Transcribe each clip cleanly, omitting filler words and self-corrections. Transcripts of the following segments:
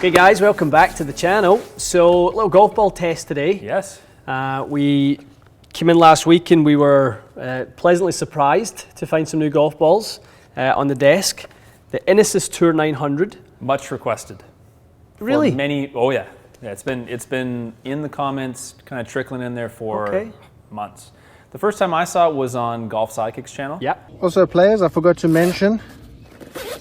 Hey guys, welcome back to the channel. So, a little golf ball test today. Yes. We came in last week and we were pleasantly surprised to find some new golf balls on the desk. The Inesis Tour 900. Much requested. Really? For many, oh yeah. Yeah, it's been in the comments, kind of trickling in there for months. The first time I saw it was on Golf Sidekick's channel. Yeah. Also players, I forgot to mention,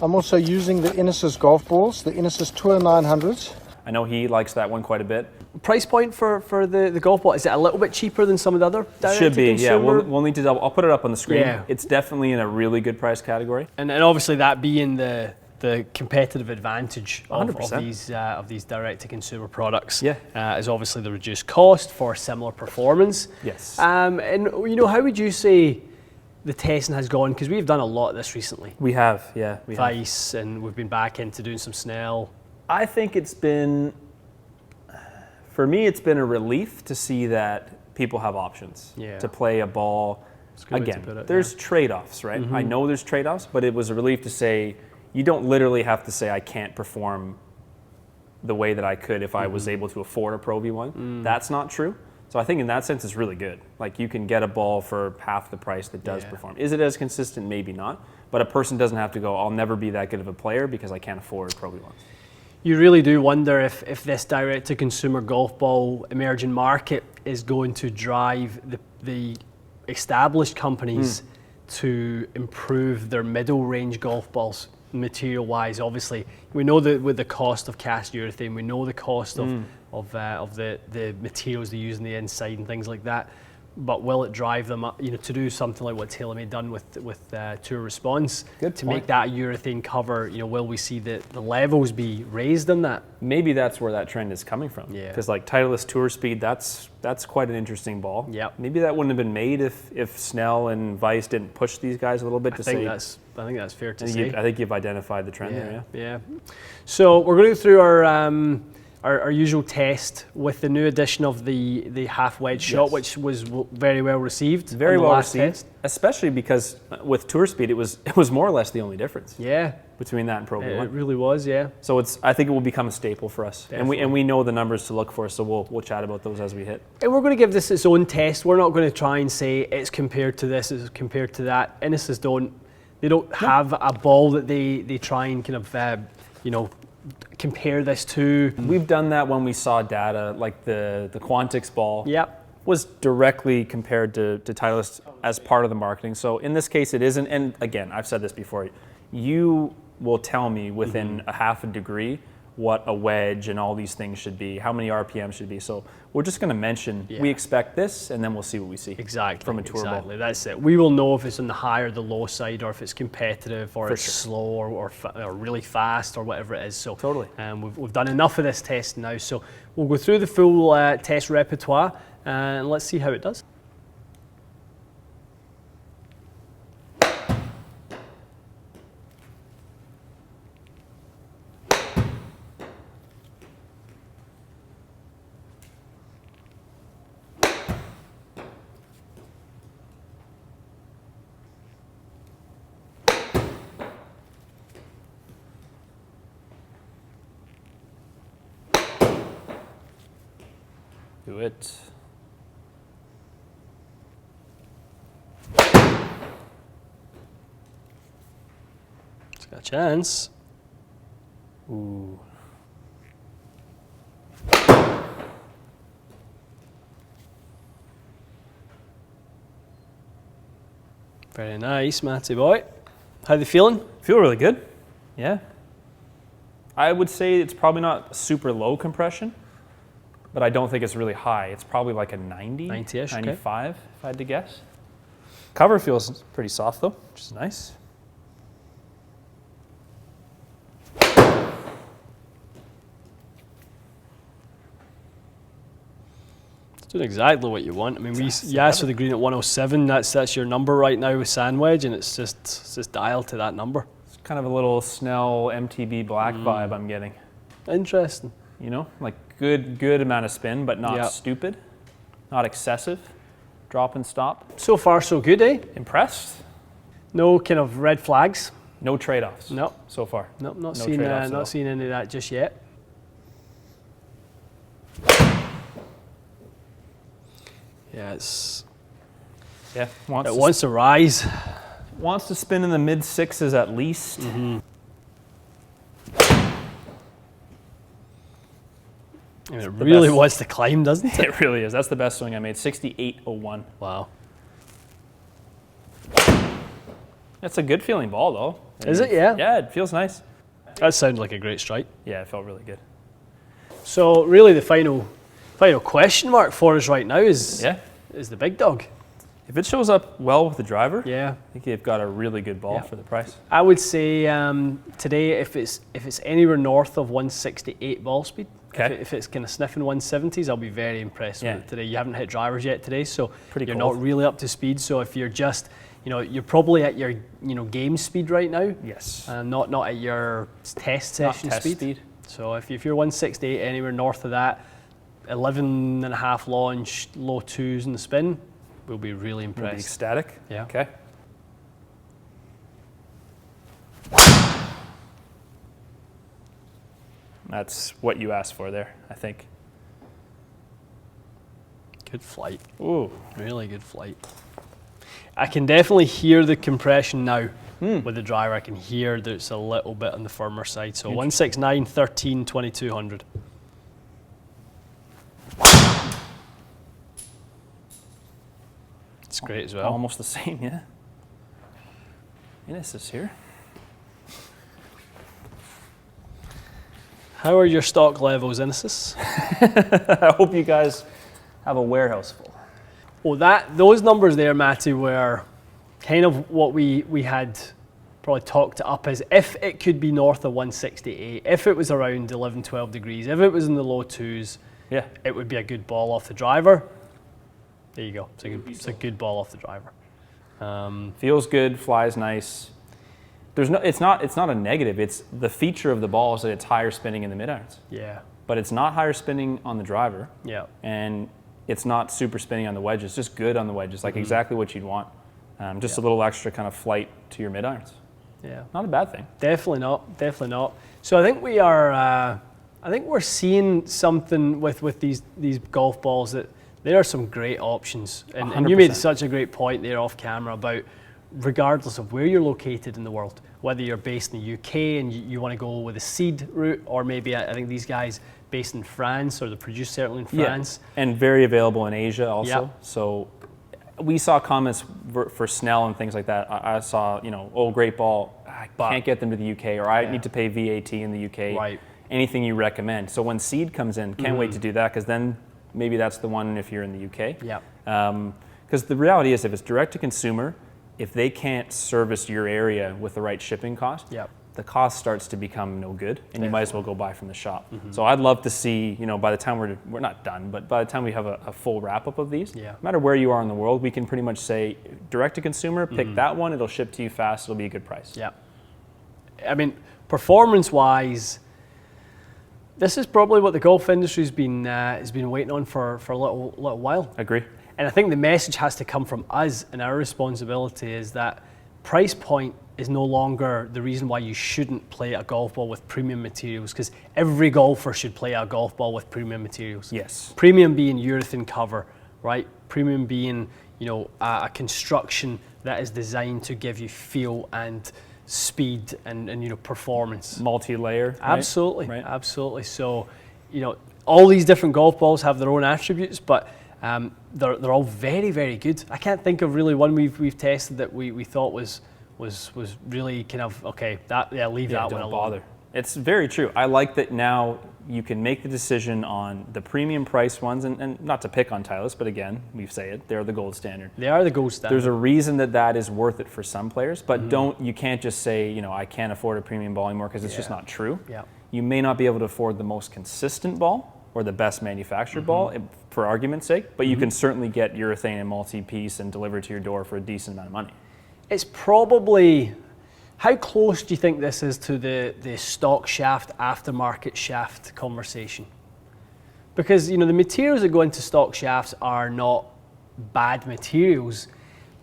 I'm also using the Inesis golf balls, the Inesis Tour 900s. I know he likes that one quite a bit. Price point for the golf ball, is it a little bit cheaper than some of the other direct Should be, yeah. consumer? We'll need to double, I'll put it up on the screen. Yeah. It's definitely in a really good price category. And obviously that being the competitive advantage of 100%. these direct-to-consumer products Yeah. is obviously the reduced cost for similar performance. Yes. And you know, how would you say the testing has gone? Because we've done a lot of this recently. We have, yeah. We have. Vice, and we've been back into doing some Snell. I think it's been, for me, it's been a relief to see that people have options to play a ball. Again, there's trade-offs, right? I know there's trade-offs, but it was a relief to say, you don't literally have to say, I can't perform the way that I could if I was able to afford a Pro V1. That's not true. So I think in that sense, it's really good. Like, you can get a ball for half the price that does perform. Is it as consistent? Maybe not. But a person doesn't have to go, I'll never be that good of a player because I can't afford Pro V1s. You really do wonder if this direct-to-consumer golf ball emerging market is going to drive the established companies to improve their middle range golf balls material-wise. Obviously, we know that with the cost of cast urethane, we know the cost of the materials they use on the inside and things like that. But will it drive them up, to do something like what TaylorMade done with Tour Response to make that urethane cover? Will we see the levels be raised on that? Maybe that's where that trend is coming from. Yeah. Because like Titleist Tour Speed, that's quite an interesting ball. Yep. Maybe that wouldn't have been made if Snell and Vice didn't push these guys a little bit to say. I think that's fair to say. I think you've identified the trend there. Yeah. So we're going to go through our usual test with the new edition of the half wedge shot, which was very well received. Very well received, especially because with Tour Speed, it was more or less the only difference. Yeah. Between that and Pro V1. It really was, yeah. So I think it will become a staple for us, Definitely. and we know the numbers to look for. So we'll chat about those as we hit. And we're going to give this its own test. We're not going to try and say it's compared to this, it's compared to that. Inesis don't have a ball that they try and kind of compare this to. We've done that when we saw data, like the Quantix ball was directly compared to Titleist as part of the marketing. So in this case, it isn't. And again, I've said this before, you will tell me within a half a degree what a wedge and all these things should be, how many RPM should be. So we're just going to mention we expect this, and then we'll see what we see. Exactly. From a tour ball. That's it. We will know if it's on the high or the low side, or if it's competitive, or it's slow, or really fast, or whatever it is. So totally. We've done enough of this test now. So we'll go through the full test repertoire and let's see how it does. Do it. It's got a chance. Ooh. Very nice, Matty boy. How they feeling? Feel really good. Yeah. I would say it's probably not super low compression, but I don't think it's really high. It's probably like a 90, 90-ish, 95, if I had to guess. Cover feels pretty soft though, which is nice. It's doing exactly what you want. I mean, you asked for the green at 107. That's your number right now with sand wedge, and it's just dialed to that number. It's kind of a little Snell MTB black vibe I'm getting. Interesting. Like good amount of spin, but not stupid, not excessive. Drop and stop. So far, so good, eh? Impressed? No kind of red flags. No trade-offs. No. So far. Nope, not No seeing trade-offs at all. not seeing any of that just yet. Yeah, it wants to rise. Wants to spin in the mid 6s at least. Mm-hmm. I mean, it really wants to climb, doesn't it? It really is. That's the best swing I made. 68.01. Wow. That's a good feeling ball, though. Is it? Yeah. Yeah, it feels nice. That sounded like a great strike. Yeah, it felt really good. So really, the final question mark for us right now is the big dog. If it shows up well with the driver, yeah, I think you've got a really good ball for the price. I would say today, if it's anywhere north of 168 ball speed, if it's kind of sniffing 170s, I'll be very impressed with it today. You haven't hit drivers yet today, so you're not really up to speed. So if you're just, you're probably at your game speed right now. Yes. Not at your test session speed. So if you're 168 anywhere north of that, 11.5 launch, low 2s in the spin, we'll be really impressed. We'll be ecstatic? Yeah. Okay. That's what you asked for there, I think. Good flight. Ooh. Really good flight. I can definitely hear the compression now with the driver. I can hear that it's a little bit on the firmer side. So 169, 13, 2200. It's great as well. Almost the same, yeah. Inesis here. How are your stock levels, Inesis? I hope you guys have a warehouse full. Well, those numbers there, Matty, were kind of what we had probably talked it up as if it could be north of 168, if it was around 11, 12 degrees, if it was in the low 2s, it would be a good ball off the driver. There you go. It's a good ball off the driver. Feels good, flies nice. It's not a negative. It's the feature of the ball is that it's higher spinning in the mid-irons. Yeah. But it's not higher spinning on the driver. Yeah. And it's not super spinning on the wedges. It's just good on the wedges, like exactly what you'd want. Just a little extra kind of flight to your mid-irons. Yeah. Not a bad thing. Definitely not. Definitely not. So I think we are. I think we're seeing something with these golf balls that there are some great options, and you made such a great point there off camera about regardless of where you're located in the world, whether you're based in the UK and you want to go with a seed route, or maybe I think these guys based in France, or they're produced certainly in France. Yeah. And very available in Asia also. Yep. So we saw comments for Snell and things like that. I saw, oh, great ball, I can't get them to the UK, or I need to pay VAT in the UK. Right. Anything you recommend. So when seed comes in, can't wait to do that, because then maybe that's the one if you're in the UK. Yeah. Because the reality is, if it's direct to consumer, if they can't service your area with the right shipping cost, the cost starts to become no good, and you might as well go buy from the shop. So I'd love to see, by the time we're not done, but by the time we have a full wrap up of these, no matter where you are in the world, we can pretty much say direct to consumer, pick that one, it'll ship to you fast, it'll be a good price. Yeah. I mean, performance wise, this is probably what the golf industry's has been waiting on for a little while. Agree. And I think the message has to come from us, and our responsibility is that price point is no longer the reason why you shouldn't play a golf ball with premium materials, because every golfer should play a golf ball with premium materials. Yes. Premium being urethane cover, right? Premium being, a construction that is designed to give you feel and speed and performance. Multi-layer. Absolutely, right? Absolutely. So, all these different golf balls have their own attributes, but they're all very, very good. I can't think of really one we've tested that we thought was really kind of okay. Leave that one alone. Don't bother. It's very true. I like that now you can make the decision on the premium price ones, and not to pick on Titleist, but again, we say it, they're the gold standard. They are the gold standard. There's a reason that is worth it for some players, but you can't just say, I can't afford a premium ball anymore, because it's just not true. Yeah. You may not be able to afford the most consistent ball or the best manufactured ball, for argument's sake, but you can certainly get urethane and multi-piece and delivered to your door for a decent amount of money. It's probably, how close do you think this is to the stock shaft, aftermarket shaft conversation? Because, the materials that go into stock shafts are not bad materials,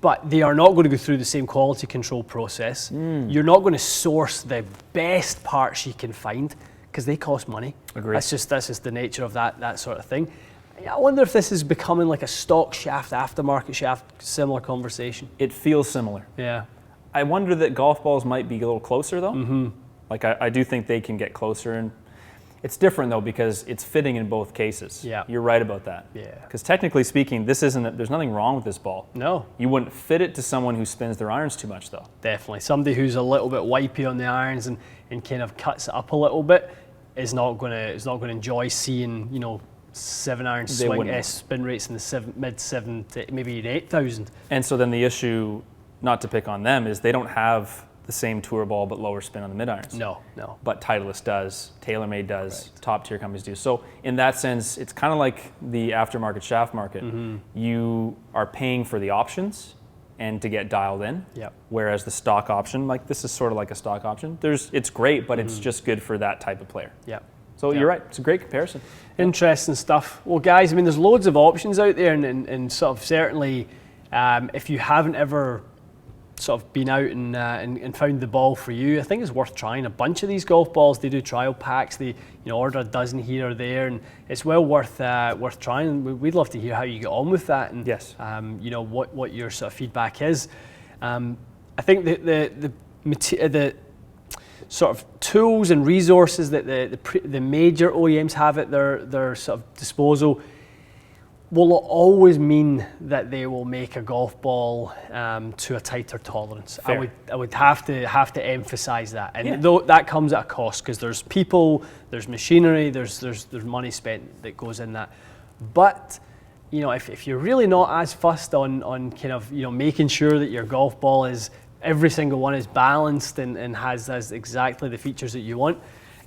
but they are not going to go through the same quality control process. You're not going to source the best parts you can find, because they cost money. Agreed. That's just the nature of that sort of thing. I wonder if this is becoming like a stock shaft, aftermarket shaft, similar conversation. It feels similar. Yeah. I wonder that golf balls might be a little closer though. Mm-hmm. Like I do think they can get closer, and it's different though because it's fitting in both cases. Yeah. You're right about that. Yeah. Because technically speaking, there's nothing wrong with this ball. No. You wouldn't fit it to someone who spins their irons too much though. Definitely. Somebody who's a little bit wipey on the irons and kind of cuts it up a little bit is not going to enjoy seeing, 7-iron swing spin rates in the mid-7 to maybe even 8,000. And so then the issue, not to pick on them, is they don't have the same tour ball but lower spin on the mid-irons. No. But Titleist does, TaylorMade does, top tier companies do. So in that sense, it's kind of like the aftermarket shaft market. Mm-hmm. You are paying for the options and to get dialed in. Yep. Whereas the stock option, like this is sort of like a stock option. It's great, but it's just good for that type of player. Yeah. So you're right, it's a great comparison. Interesting stuff. Well, guys, there's loads of options out there, and sort of certainly, if you haven't ever sort of been out and found the ball for you, I think it's worth trying a bunch of these golf balls. They do trial packs. They order a dozen here or there, and it's well worth trying. We'd love to hear how you get on with that, and yes, what your sort of feedback is. I think the sort of tools and resources that the major OEMs have at their sort of disposal will always mean that they will make a golf ball to a tighter tolerance. Fair. I would have to emphasize that, and though that comes at a cost because there's people, there's machinery, there's money spent that goes in that. But if you're really not as fussed on kind of making sure that your golf ball is every single one is balanced and has exactly the features that you want,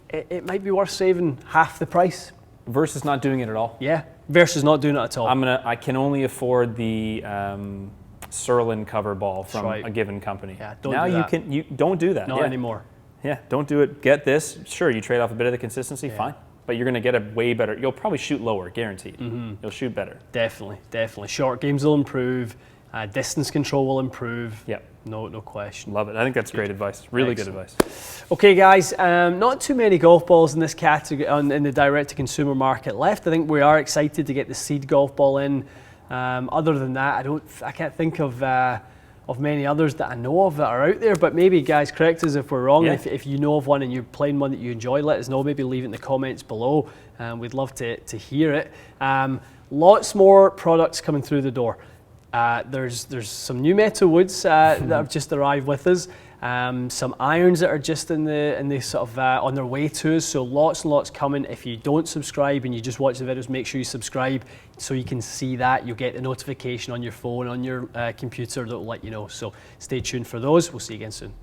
it might be worth saving half the price. Versus not doing it at all. Yeah, versus not doing it at all. I can only afford the Surlyn cover ball from a given company. Yeah, you don't do that. Not anymore. Yeah, don't do it. Get this. Sure, you trade off a bit of the consistency, fine. But you're going to get a way better. You'll probably shoot lower, guaranteed. Mm-hmm. You'll shoot better. Definitely. Short games will improve. Distance control will improve. Yep. No question. Love it. I think that's great advice. Really good advice. Okay, guys. Not too many golf balls in this category in the direct-to-consumer market left. I think we are excited to get the Seed golf ball in. Other than that, I can't think of many others that I know of that are out there. But maybe, guys, correct us if we're wrong. Yeah. If you know of one and you're playing one that you enjoy, let us know. Maybe leave it in the comments below. We'd love to hear it. Lots more products coming through the door. There's some new metal woods that have just arrived with us. Some irons that are just in the sort of on their way to us. So lots and lots coming. If you don't subscribe and you just watch the videos, make sure you subscribe so you can see that. You'll get the notification on your phone, on your computer that will let you know. So stay tuned for those. We'll see you again soon.